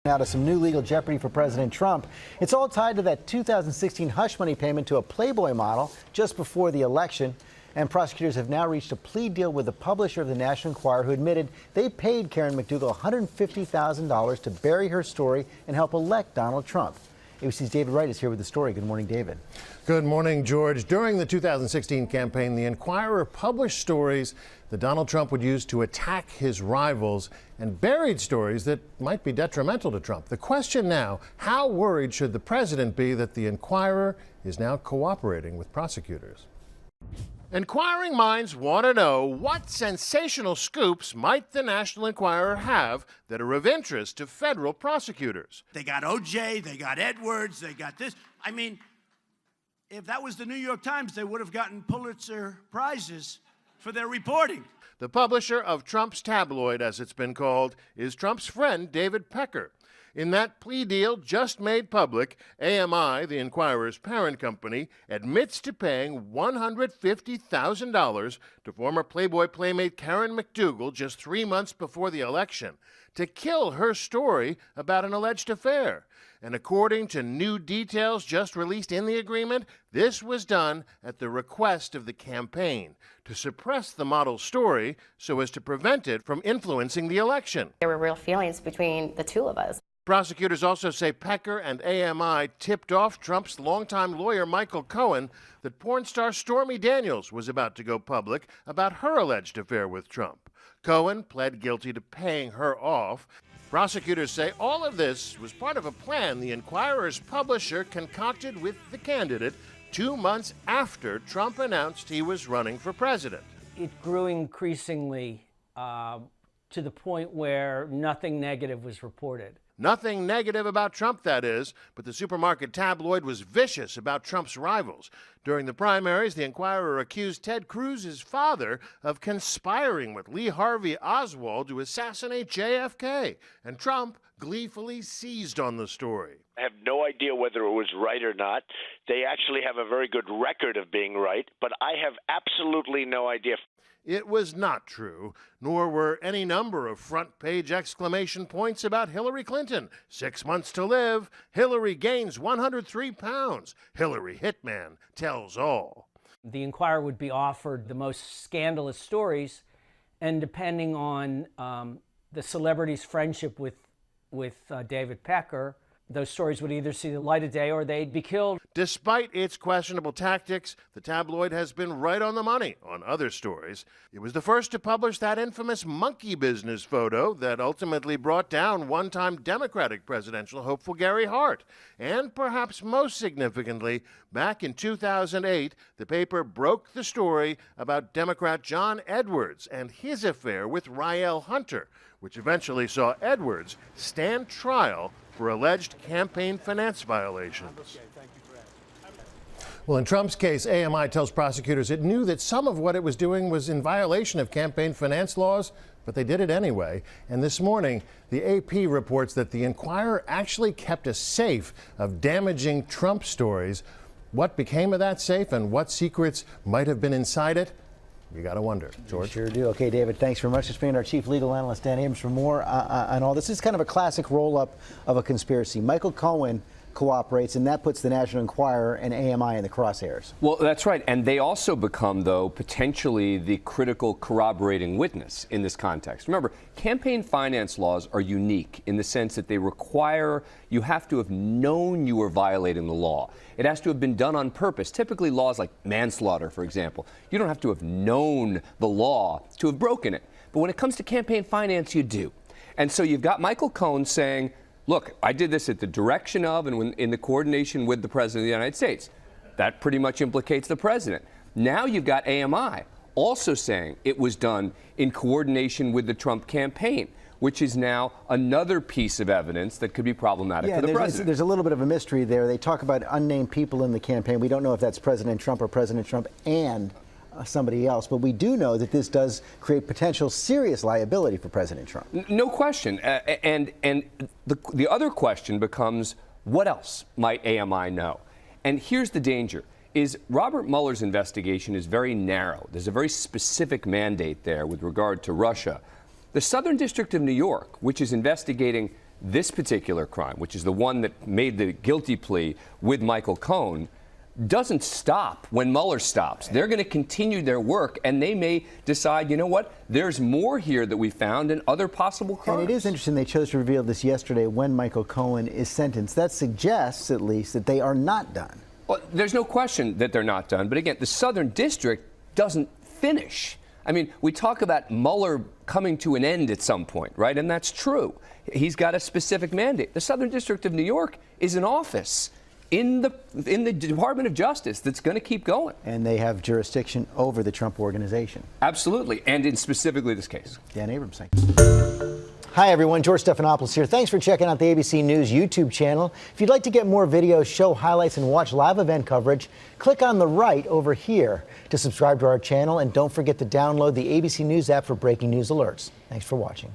Now to some new legal jeopardy for President Trump. It's all tied to that 2016 hush money payment to a Playboy model just before the election. And prosecutors have now reached a plea deal with the publisher of the National Enquirer, who admitted they paid Karen McDougal $150,000 to bury her story and help elect Donald Trump. ABC's David Wright is here with the story. Good morning, David. Good morning, George. During the 2016 campaign, the Enquirer published stories that Donald Trump would use to attack his rivals and buried stories that might be detrimental to Trump. The question now, how worried should the president be that the Enquirer is now cooperating with prosecutors? Inquiring minds want to know, what sensational scoops might the National Enquirer have that are of interest to federal prosecutors? They got O.J., they got Edwards, they got this. I mean, if that was the New York Times, they would have gotten Pulitzer Prizes for their reporting. The publisher of Trump's tabloid, as it's been called, is Trump's friend David Pecker. In that plea deal just made public, AMI, the Enquirer's parent company, admits to paying $150,000 to former Playboy playmate Karen McDougal just 3 months before the election to kill her story about an alleged affair. And according to new details just released in the agreement, this was done at the request of the campaign to suppress the model's story so as to prevent it from influencing the election. There were real feelings between the two of us. Prosecutors also say Pecker and AMI tipped off Trump's longtime lawyer Michael Cohen that porn star Stormy Daniels was about to go public about her alleged affair with Trump. Cohen pled guilty to paying her off. Prosecutors say all of this was part of a plan the Enquirer's publisher concocted with the candidate 2 months after Trump announced he was running for president. It grew increasingly to the point where nothing negative was reported. Nothing negative about Trump, that is, but the supermarket tabloid was vicious about Trump's rivals. During the primaries, the Enquirer accused Ted Cruz's father of conspiring with Lee Harvey Oswald to assassinate JFK, and Trump gleefully seized on the story. I have no idea whether it was right or not. They actually have a very good record of being right, but I have absolutely no idea. It was not true, nor were any number of front-page exclamation points about Hillary Clinton. 6 months to live, Hillary gains 103 pounds. Hillary hitman tells all. The Enquirer would be offered the most scandalous stories, and depending on the celebrity's friendship with David Pecker, those stories would either see the light of day or they'd be killed. Despite its questionable tactics, the tabloid has been right on the money on other stories. It was the first to publish that infamous monkey business photo that ultimately brought down one-time Democratic presidential hopeful Gary Hart. And perhaps most significantly, back in 2008, the paper broke the story about Democrat John Edwards and his affair with Rael Hunter, which eventually saw Edwards stand trial for alleged campaign finance violations. Well, in Trump's case, AMI tells prosecutors it knew that some of what it was doing was in violation of campaign finance laws, but they did it anyway. And this morning, the AP reports that the Enquirer actually kept a safe of damaging Trump stories. What became of that safe and what secrets might have been inside it? You got to wonder, George. Sure do. Okay, David, thanks very much. Let's bring in our chief legal analyst, Dan Abrams, for more on all this. This is kind of a classic roll-up of a conspiracy. Michael Cohen cooperates, and that puts the National Enquirer and AMI in the crosshairs. Well, that's right. And they also become, though, potentially the critical corroborating witness in this context. Remember, campaign finance laws are unique in the sense that they require you have to have known you were violating the law. It has to have been done on purpose. Typically, laws like manslaughter, for example, you don't have to have known the law to have broken it. But when it comes to campaign finance, you do. And so you've got Michael Cohen saying, look, I did this at the direction of and in the coordination with the President of the United States. That pretty much implicates the President. Now you've got AMI also saying it was done in coordination with the Trump campaign, which is now another piece of evidence that could be problematic for the President. There's a little bit of a mystery there. They talk about unnamed people in the campaign. We don't know if that's President Trump or President Trump and somebody else, but we do know that this does create potential serious liability for President Trump. No question. And the other question becomes, what else might AMI know? And here's the danger, is Robert Mueller's investigation is very narrow. There's a very specific mandate there with regard to Russia. The Southern District of New York, which is investigating This particular crime, which is the one that made the guilty plea with Michael Cohen, doesn't stop when Mueller stops. They're going to continue their work, and they may decide, you know what, there's more here that we found and other possible crimes. And it is interesting they chose to reveal this yesterday when Michael Cohen is sentenced. That suggests, at least, that they are not done. Well, there's no question that they're not done. But again, the Southern District doesn't finish. I mean, we talk about Mueller coming to an end at some point, right? And that's true. He's got a specific mandate. The Southern District of New York is an office in the Department of Justice that's going to keep going. And they have jurisdiction over the Trump organization. Absolutely, and in specifically this case. Dan Abrams, thank you. Hi, everyone. George Stephanopoulos here. Thanks for checking out the ABC News YouTube channel. If you'd like to get more videos, show highlights, and watch live event coverage, click on the right over here to subscribe to our channel. And don't forget to download the ABC News app for breaking news alerts. Thanks for watching.